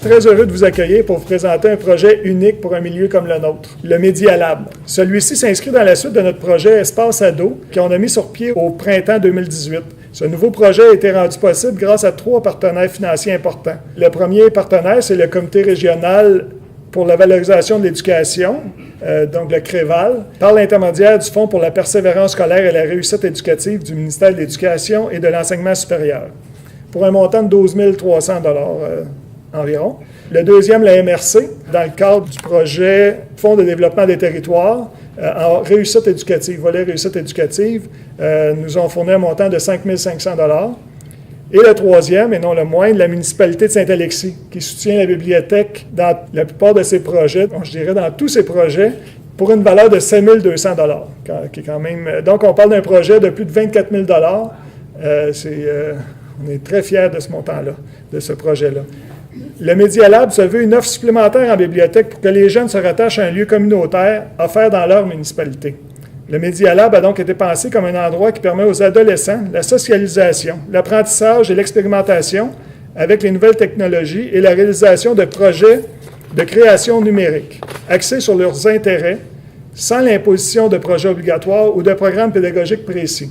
très heureux de vous accueillir pour vous présenter un projet unique pour un milieu comme le nôtre, le Media Lab. Celui-ci s'inscrit dans la suite de notre projet Espace Ado qu'on a mis sur pied au printemps 2018. Ce nouveau projet a été rendu possible grâce à 3 partenaires financiers importants. Le premier partenaire, c'est le Comité régional pour la valorisation de l'éducation, donc le CREVAL, par l'intermédiaire du Fonds pour la persévérance scolaire et la réussite éducative du ministère de l'Éducation et de l'Enseignement supérieur, pour un montant de 12 300 environ. Le deuxième, la MRC, dans le cadre du projet Fonds de développement des territoires, en réussite éducative, volet réussite éducative, nous ont fourni un montant de 5 500 $. Et le troisième, et non le moindre, la municipalité de Saint-Alexis, qui soutient la bibliothèque dans la plupart de ses projets, je dirais dans tous ses projets, pour une valeur de 7 200 $, qui est quand même... Donc, on parle d'un projet de plus de 24 000 $. On est très fiers de ce montant-là, de ce projet-là. Le Media Lab se veut une offre supplémentaire en bibliothèque pour que les jeunes se rattachent à un lieu communautaire offert dans leur municipalité. Le Media Lab a donc été pensé comme un endroit qui permet aux adolescents la socialisation, l'apprentissage et l'expérimentation avec les nouvelles technologies et la réalisation de projets de création numérique, axés sur leurs intérêts, sans l'imposition de projets obligatoires ou de programmes pédagogiques précis,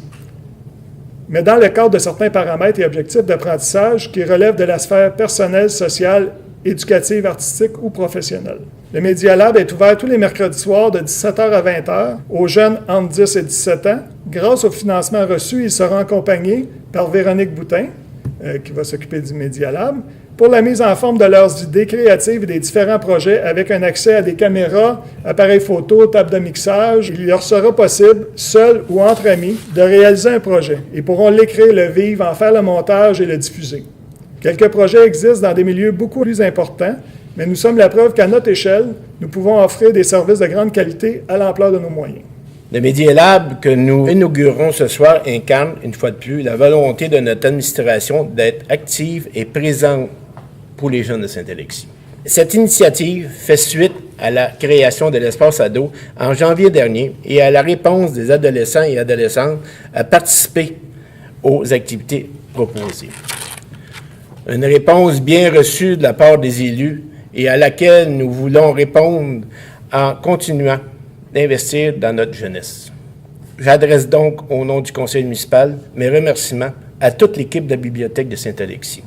mais dans le cadre de certains paramètres et objectifs d'apprentissage qui relèvent de la sphère personnelle, sociale, éducative, artistique ou professionnelle. Le Media Lab est ouvert tous les mercredis soirs de 17h à 20h aux jeunes entre 10 et 17 ans. Grâce au financement reçu, ils seront accompagnés par Véronique Boutin, qui va s'occuper du Media Lab, pour la mise en forme de leurs idées créatives et des différents projets avec un accès à des caméras, appareils photo, table de mixage. Il leur sera possible, seuls ou entre amis, de réaliser un projet. Ils pourront l'écrire, le vivre, en faire le montage et le diffuser. Quelques projets existent dans des milieux beaucoup plus importants, mais nous sommes la preuve qu'à notre échelle, nous pouvons offrir des services de grande qualité à l'ampleur de nos moyens. Le Media Lab que nous inaugurons ce soir incarne, une fois de plus, la volonté de notre administration d'être active et présente pour les jeunes de Saint-Alexis. Cette initiative fait suite à la création de l'espace ado en janvier dernier et à la réponse des adolescents et adolescentes à participer aux activités proposées. Une réponse bien reçue de la part des élus et à laquelle nous voulons répondre en continuant d'investir dans notre jeunesse. J'adresse donc, au nom du conseil municipal, mes remerciements à toute l'équipe de la bibliothèque de Saint-Alexis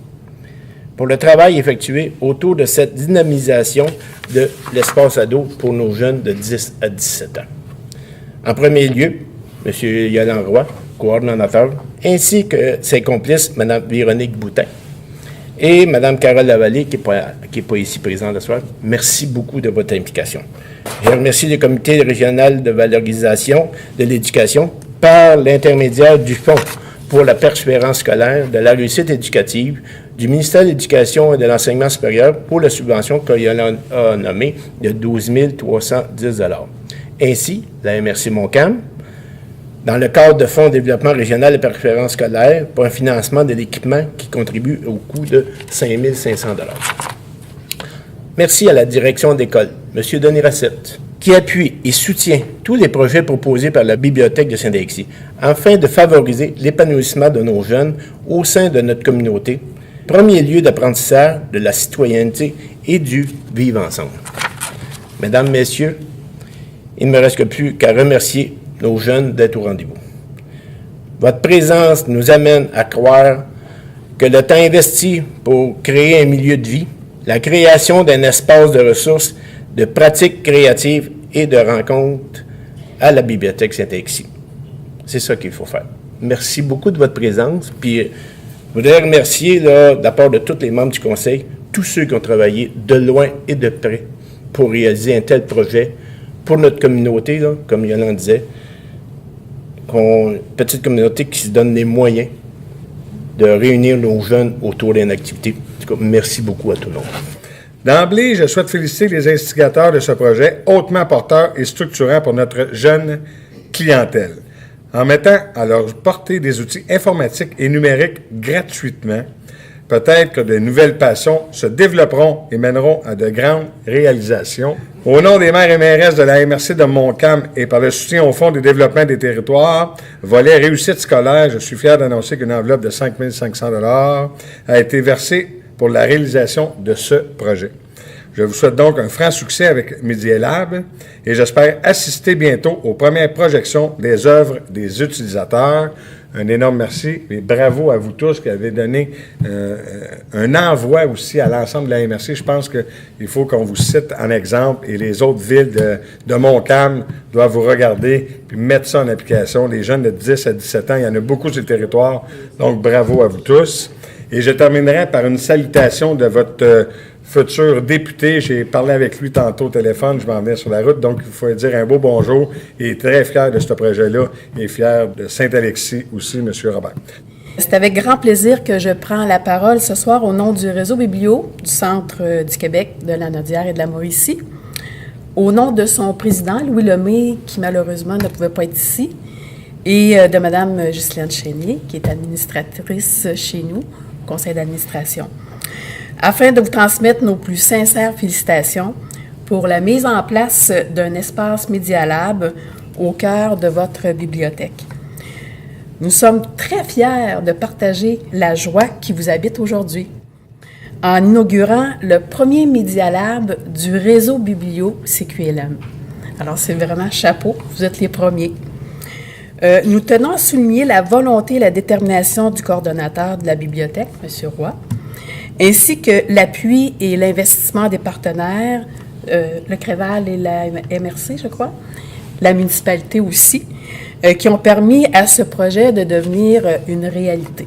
pour le travail effectué autour de cette dynamisation de l'espace ado pour nos jeunes de 10 à 17 ans. En premier lieu, M. Yolande Roy, coordonnateur, ainsi que ses complices, Mme Véronique Boutin et Mme Carole Lavallée, qui n'est pas ici présente ce soir. Merci beaucoup de votre implication. Je remercie le comité régional de valorisation de l'éducation par l'intermédiaire du Fonds pour la persévérance scolaire, de la réussite éducative, du ministère de l'Éducation et de l'Enseignement supérieur pour la subvention qu'il a nommée de 12 310 $. Ainsi, la MRC Montcalm, dans le cadre de Fonds de développement régional de persévérance scolaire, pour un financement de l'équipement qui contribue au coût de 5 500 $. Merci à la direction d'école, M. Denis Racette, qui appuie et soutient tous les projets proposés par la Bibliothèque de Saint-Alexis, afin de favoriser l'épanouissement de nos jeunes au sein de notre communauté, premier lieu d'apprentissage de la citoyenneté et du vivre ensemble. Mesdames, Messieurs, il ne me reste plus qu'à remercier nos jeunes d'être au rendez-vous. Votre présence nous amène à croire que le temps investi pour créer un milieu de vie, la création d'un espace de ressources, de pratiques créatives et de rencontres à la Bibliothèque Saint-Alexis. C'est ça qu'il faut faire. Merci beaucoup de votre présence. Puis, je voudrais remercier, de la part de tous les membres du Conseil, tous ceux qui ont travaillé de loin et de près pour réaliser un tel projet pour notre communauté, là, comme Yolande disait, une petite communauté qui se donne les moyens de réunir nos jeunes autour d'une activité. En tout cas, merci beaucoup à tout le monde. D'emblée, je souhaite féliciter les instigateurs de ce projet hautement porteur et structurant pour notre jeune clientèle. En mettant à leur portée des outils informatiques et numériques gratuitement, peut-être que de nouvelles passions se développeront et mèneront à de grandes réalisations. Au nom des maires et mairesses de la MRC de Montcalm et par le soutien au Fonds de développement des territoires, volet réussite scolaire, je suis fier d'annoncer qu'une enveloppe de 5 500 $ a été versée pour la réalisation de ce projet. Je vous souhaite donc un franc succès avec Media Lab et j'espère assister bientôt aux premières projections des œuvres des utilisateurs. Un énorme merci et bravo à vous tous qui avez donné un envoi aussi à l'ensemble de la MRC. Je pense qu'il faut qu'on vous cite en exemple et les autres villes de Montcalm doivent vous regarder puis mettre ça en application. Les jeunes de 10 à 17 ans, il y en a beaucoup sur le territoire, donc bravo à vous tous. Et je terminerai par une salutation de votre futur député. J'ai parlé avec lui tantôt au téléphone, je m'en venais sur la route, donc il faut dire un beau bonjour. Il est très fier de ce projet-là et fier de Saint-Alexis aussi, M. Robert. C'est avec grand plaisir que je prends la parole ce soir au nom du réseau Biblio, du Centre du Québec, de la Naudière et de la Mauricie, au nom de son président, Louis Lemay, qui malheureusement ne pouvait pas être ici, et de Mme Ghislaine Chénier, qui est administratrice chez nous, au conseil d'administration, afin de vous transmettre nos plus sincères félicitations pour la mise en place d'un espace Media Lab au cœur de votre bibliothèque. Nous sommes très fiers de partager la joie qui vous habite aujourd'hui en inaugurant le premier Media Lab du réseau Biblio CQLM. Alors, c'est vraiment chapeau, vous êtes les premiers. Nous tenons à souligner la volonté et la détermination du coordonnateur de la bibliothèque, M. Roy, ainsi que l'appui et l'investissement des partenaires, le Créval et la MRC, je crois, la municipalité aussi, qui ont permis à ce projet de devenir une réalité.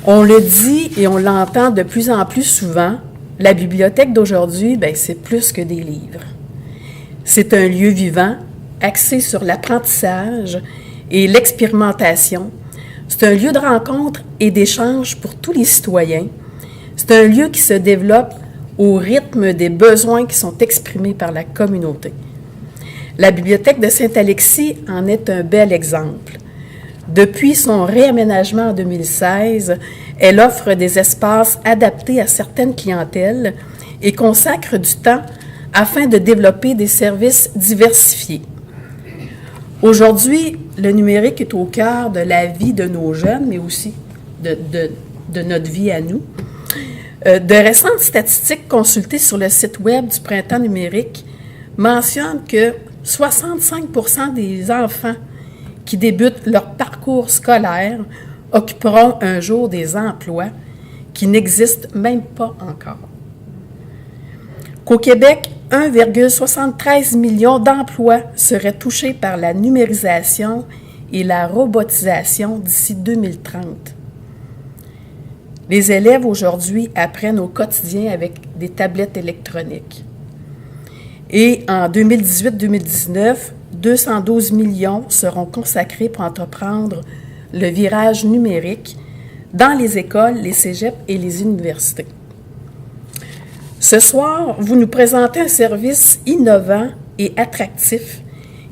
On le dit et on l'entend de plus en plus souvent, la bibliothèque d'aujourd'hui, c'est plus que des livres. C'est un lieu vivant, axé sur l'apprentissage et l'expérimentation. C'est un lieu de rencontre et d'échange pour tous les citoyens. C'est un lieu qui se développe au rythme des besoins qui sont exprimés par la communauté. La bibliothèque de Saint-Alexis en est un bel exemple. Depuis son réaménagement en 2016, elle offre des espaces adaptés à certaines clientèles et consacre du temps afin de développer des services diversifiés. Aujourd'hui, le numérique est au cœur de la vie de nos jeunes, mais aussi de notre vie à nous. De récentes statistiques consultées sur le site Web du Printemps numérique mentionnent que 65% des enfants qui débutent leur parcours scolaire occuperont un jour des emplois qui n'existent même pas encore. Qu'au Québec, 1,73 million d'emplois seraient touchés par la numérisation et la robotisation d'ici 2030. Les élèves aujourd'hui apprennent au quotidien avec des tablettes électroniques. Et en 2018-2019, 212 millions seront consacrés pour entreprendre le virage numérique dans les écoles, les cégeps et les universités. Ce soir, vous nous présentez un service innovant et attractif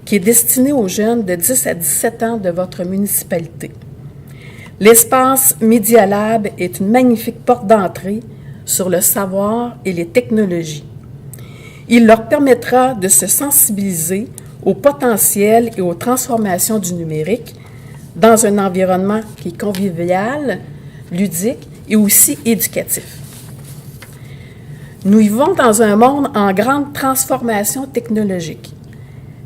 qui est destiné aux jeunes de 10 à 17 ans de votre municipalité. L'espace Media Lab est une magnifique porte d'entrée sur le savoir et les technologies. Il leur permettra de se sensibiliser au potentiel et aux transformations du numérique dans un environnement qui est convivial, ludique et aussi éducatif. Nous vivons dans un monde en grande transformation technologique.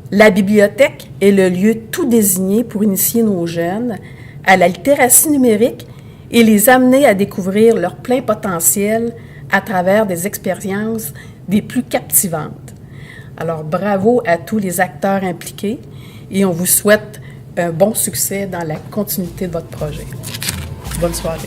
La bibliothèque est le lieu tout désigné pour initier nos jeunes à la littératie numérique et les amener à découvrir leur plein potentiel à travers des expériences des plus captivantes. Alors, bravo à tous les acteurs impliqués et on vous souhaite un bon succès dans la continuité de votre projet. Bonne soirée.